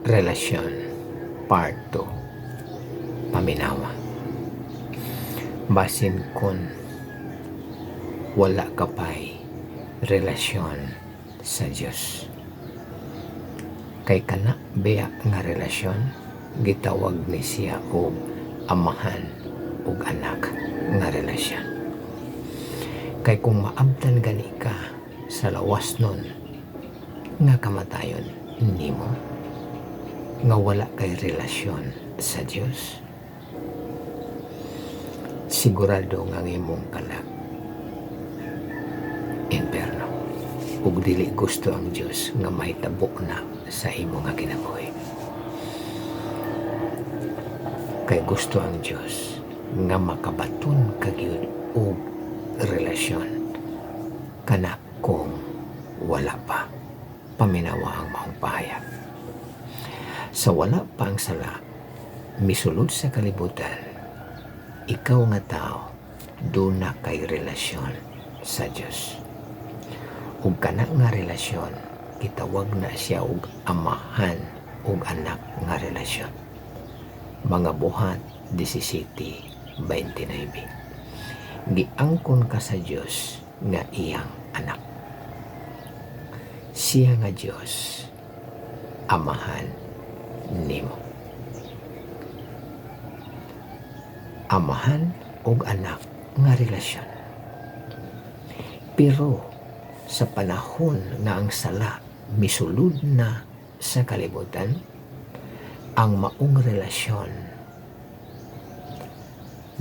Relasyon Part 2 Paminawa. Basin kun wala ka pa'y relasyon sa Diyos. Kay kana biya nga relasyon, gitawag ni siya og amahan ug anak nga relasyon. Kay kung maabtan gani ka sa lawas nun nga kamatayon nimo, nga wala kay relasyon sa Diyos, sigurado nga imong kalag impyerno, ug dili gusto ang Diyos nga mahitabo na sa imo nga kinabuhi. Kay gusto ang Diyos nga makabaton ka gyud og relasyon kana kung wala pa paminawa ang maong pahayag. Sa wala pa ang sala, misulod sa kalibutan, ikaw nga tao, doon na kay relasyon sa Diyos. Ug kana nga relasyon, gitawag na siya og amahan ug anak nga relasyon. Mga Buhat 17:29. Giangkon ka sa Diyos nga iyang anak. Siya nga Diyos, amahan nimo. Amahan ug anak nga relasyon. Pero sa panahon nga ang sala misulod na sa kalibutan, ang maong relasyon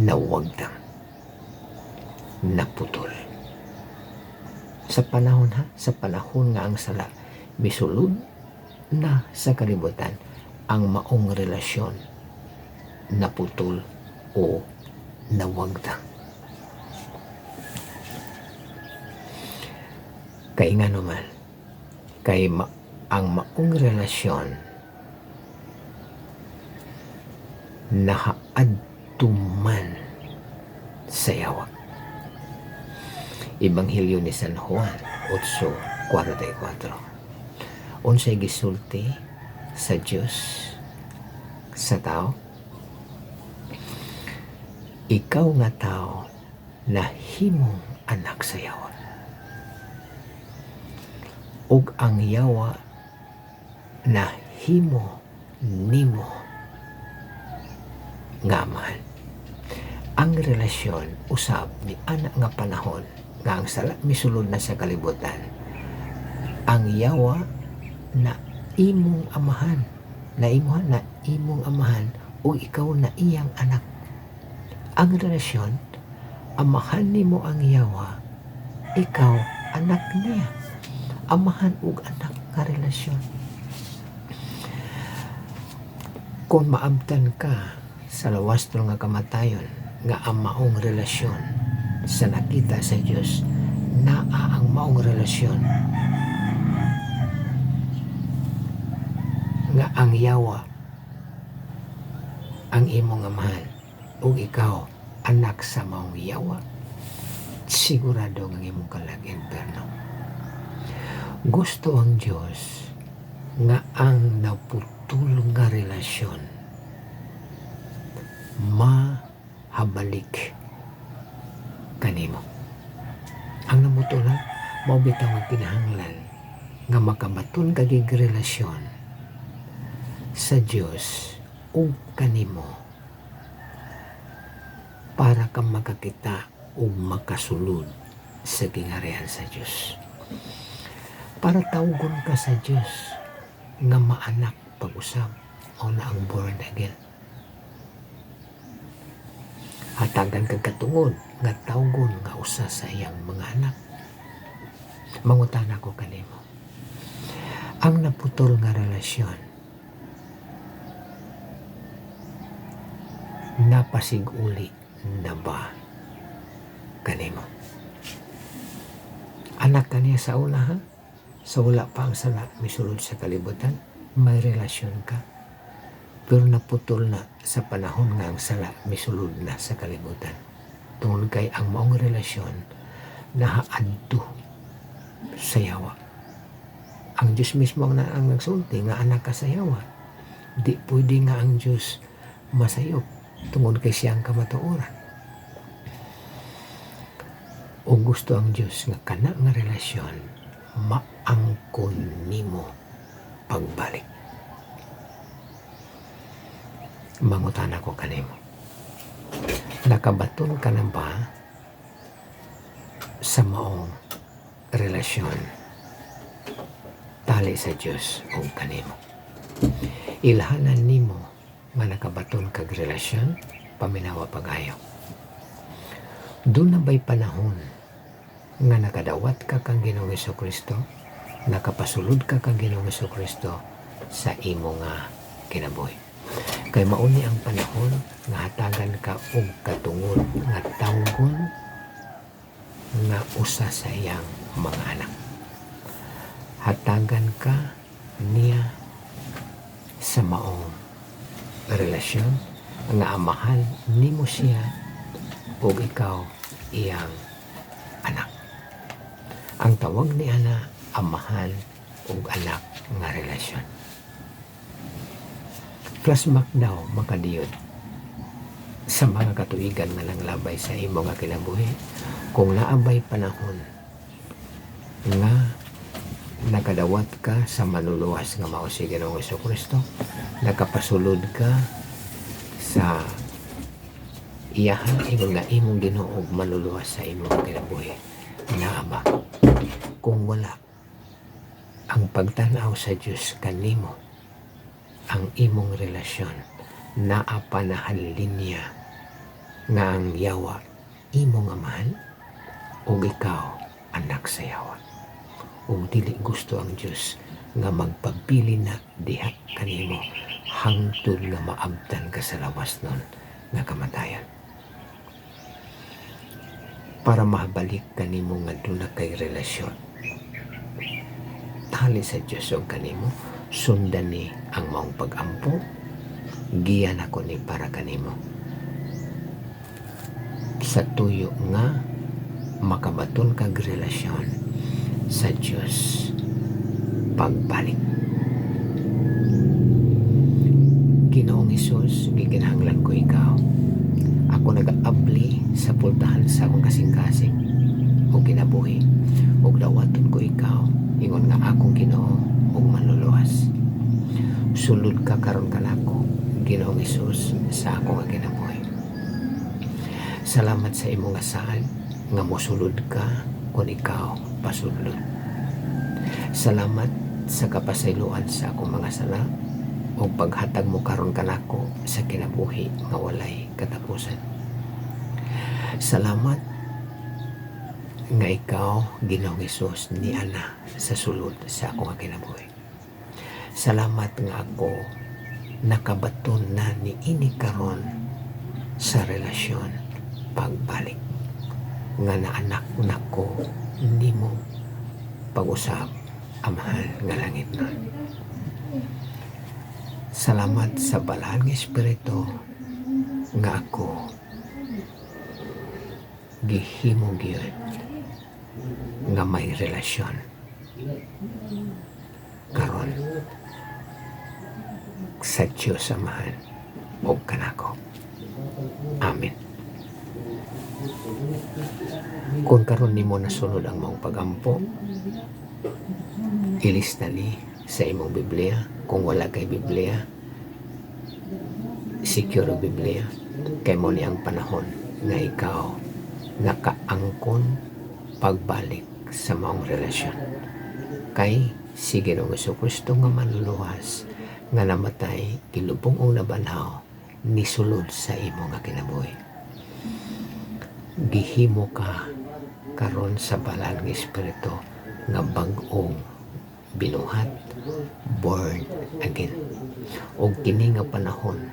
nawagtang, naputol. Sa panahon nga ang sala misulod na sa kalibutan, ang maong relasyon naputol o nawagtang. Kay nga naman, ang maong relasyon nahaadtuman sa yawa. Ebanghelyo ni San Juan 8:44. Unsay gisulti sa Diyos sa tao? Ikaw nga tao nahimong anak sa yawa, ug ang yawa nahimo nimo nga amahan. Ang relasyon usab ni ana nga panahon nga ang sala misulod na sa kalibutan, ang yawa na imong amahan, na imong amahan o ikaw na iyang anak. Ang relasyon, amahan nimo ang yawa, ikaw anak niya. Amahan ug anak nga relasyon. Kung maabtan ka sa lawas nga kamatayon nga ang maong relasyon sa nakita sa Diyos, naa ang maong relasyon nga ang yawa ang imong amahan ug ikaw anak sa maong yawa, sigurado nga imong kalag impyerno. Gusto ang Diyos nga ang naputol nga relasyon mahabalik kanimo. Ang namutulan, mao bitaw ang kinahanglan nga makabaton kagig relasyon sa Diyos ug kanimo para ka makakita ug makasulod sa gingharian sa Diyos. Para tawgon ka sa Diyos nga maanak pag-usab o na ang born again. Hatagan kag katungod nga tawgon nga usa sa iyang mga anak. Mangutana ko kanimo, ang naputol nga relasyon napasiguli na ba kanimo? Anak kaniya sa una, ha? Sa wala pa ang sala misulod sa kalibutan, may relasyon ka. Pero naputol na sa panahon nga ang sala misulod na sa kalibutan. Tungod kay ang maong relasyon nahaadto sa yawa. Ang Diyos mismo ang nagsulti nga anak ka sa yawa. Di pwede nga ang Diyos masayop tungod kay siyang kamatuoran. O gusto ang Diyos nga kana nga relasyon maangkon nimo pagbalik. Mangutana ko kanimo, nakabaton ka na ba sa maong relasyon tali sa Diyos o kanimo? Ilhanan nimo nga nakabaton kag relasyon paminawa pagayo. Doon na ba'y panahon nga nakadawat ka kang Ginoong Hesukristo, nakapasulod ka kang Ginoong Hesukristo sa imo nga kinabuhi. Kay mauni ang panahon nga hatagan ka og katungod nga tawgon nga usa sa iyang mga anak. Hatagan ka niya sa maong relasyon nga amahan nimo siya ug ikaw iyang anak. Ang tawag ni ana amahan ug anak nga relasyon. Plasmak daw makadiyod sa mga katuigan nga nanglabay sa imo nga kinabuhi kung naabay panahon nga nakadawat ka sa maluluwas nga mao si Ginoong Hesukristo, nakapasulod ka sa iyahan ingon nga imong Ginoo ug maluluwas sa imong kinabuhi. Naaba kung wala ang pagtanaw sa Diyos kanimo, ang imong relasyon naa pa na halilinya nga ang yawa imong amahan ug ikaw anak sa yawa. Ug dili gusto ang Diyos nga magpabili na diha kanimo hangtod nga maabtan ka sa lawas nun nga kamatayan. Para mahabalik kanimo nga duna kay relasyon tali sa Diyos o kanimo, sundan ni ang maong pag-ampo, giyan ako ni para kanimo sa tuyo nga makabaton kag relasyon sa Diyos pagbalik. Ginoong Hesus, giginahanglan ko ikaw. Ako nag-aabli sa pultahan sa akong kasing-kasing o kinabuhi. O dawaton ko ikaw, ingon nga akong Ginoo o manluluwas. Sulod ka karon kanako, Ginoong Hesus, sa akong kinabuhi. Salamat sa imong asahan nga mosulod ka kung ikaw pasulod. Salamat sa kapasayloan sa akong mga sala o paghatag mo karon kanako sa kinabuhi nga walay katapusan. Salamat nga ikaw, Ginoong Hesus, ni ana sa sulod sa akong kinabuhi. Salamat nga ako nakabaton na ni ini karon sa relasyon pagbalik nga naanak nako nimo pag-usab amahan nga langit na. Salamat sa balahal nga Espiritu nga ako gihimo gyud nga may relasyon karon sa Diyos amahan o kanako. Amen. Kung karon nimo nasunod ang maong pagampo, ilista ni sa imong Biblia. Kung wala kay Biblia, secure ang Biblia. Kay mo ni ang panahon nga ikaw nakaangkon pagbalik sa maong relasyon. Kay si Ginoong Hesukristo nga manluluwas nga namatay kilubong og nabanhaw nisulod sa imo nga kinabuhi. Gihimo ka karon sa balal nga Espiritu nga bag-ong binuhat, born again. O kini nga panahon,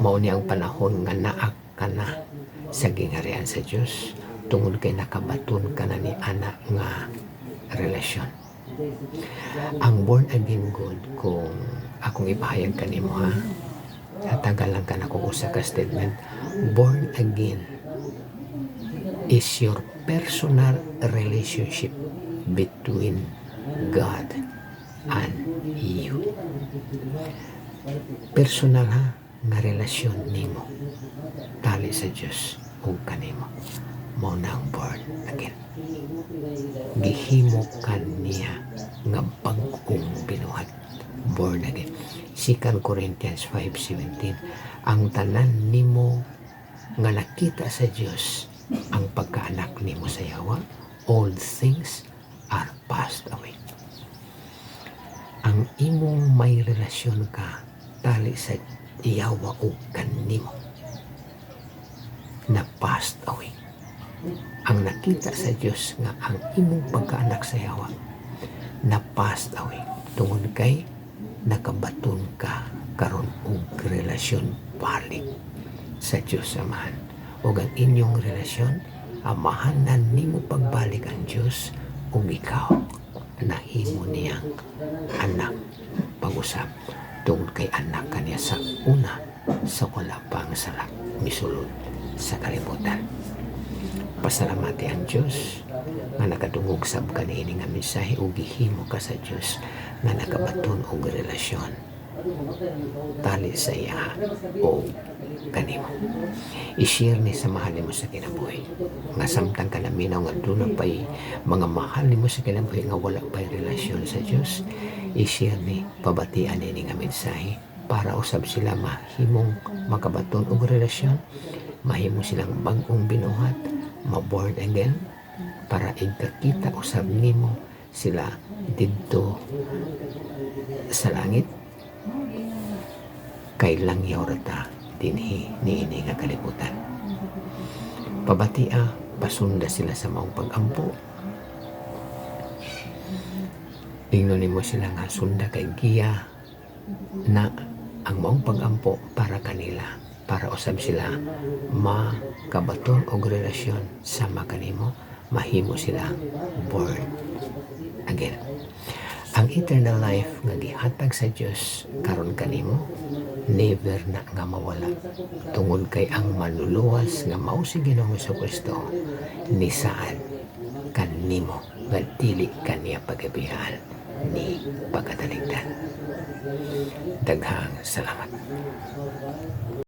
mao ni ang panahon nga naak ka na sa gingharian sa Diyos tungod kay nakabaton ka na ni ana nga relasyon. Ang born again good, kung akong ipahayag kanimo ha, natagalan ka na kung usa ka statement. Born again is your personal relationship between God and you. personal nga relasyon nimo tali sa Dios ug kanimo mao na ang born again. Gihimo kaniya nga bag-ong binuhat, born again. 2 Corinthians 5:17, ang tanan nimo nga nakita sa Dios ang pagkaanak nimo sa Yawa, all things are passed away. Ang imong may relasyon ka tali sa Yawa o kanimo na passed away. Ang nakita sa Dios nga ang imong pagkaanak sa Yawa na passed away tungod kay nakabaton ka karon og relasyon balik sa Dios Amahan. O ang inyong relasyon, amahanan nimo pagbalik ang Dios ug ikaw nahimo niyang anak pag-usap tungod kay anak kaniya sa una sa wala pang salak misulod sa kalibutan. Pasalamati ang Dios nga nakadungog sab kaniini nga mensahe ug gihimo ka sa Dios nga nakabaton og relasyon tali sa iya o kanimo. I-share ni sa mahal nimo sa kinabuhi nga samtang ka naminaw nga doon pa'y mga mahal nimo sa kinabuhi nga wala pa'y relasyon sa Dios, i-share ni pabatian ni nga mensahe para usab sila mahimong makabaton og relasyon, mahimo silang bag-ong binuhat, ma-born again, para igkakita usab nimo sila didto sa langit kay langyaw rata dinhi niini nga kalibutan. Pabatia, pasunda sila sa maong pag-ampo. Ingnon nimo sila nga sunda kay giya na ang maong pag-ampo para kanila, para usab sila makabaton og relasyon sama kanimo, mahimo sila born again. Ang eternal life nga gihatag sa Dios karon kanimo never na nga mawala tungod kay ang manluluwas nga mao si Ginoong Jesucristo ni saan kanimo nga dili kaniya pagabihaan ni pagkataligdan. Daghang salamat.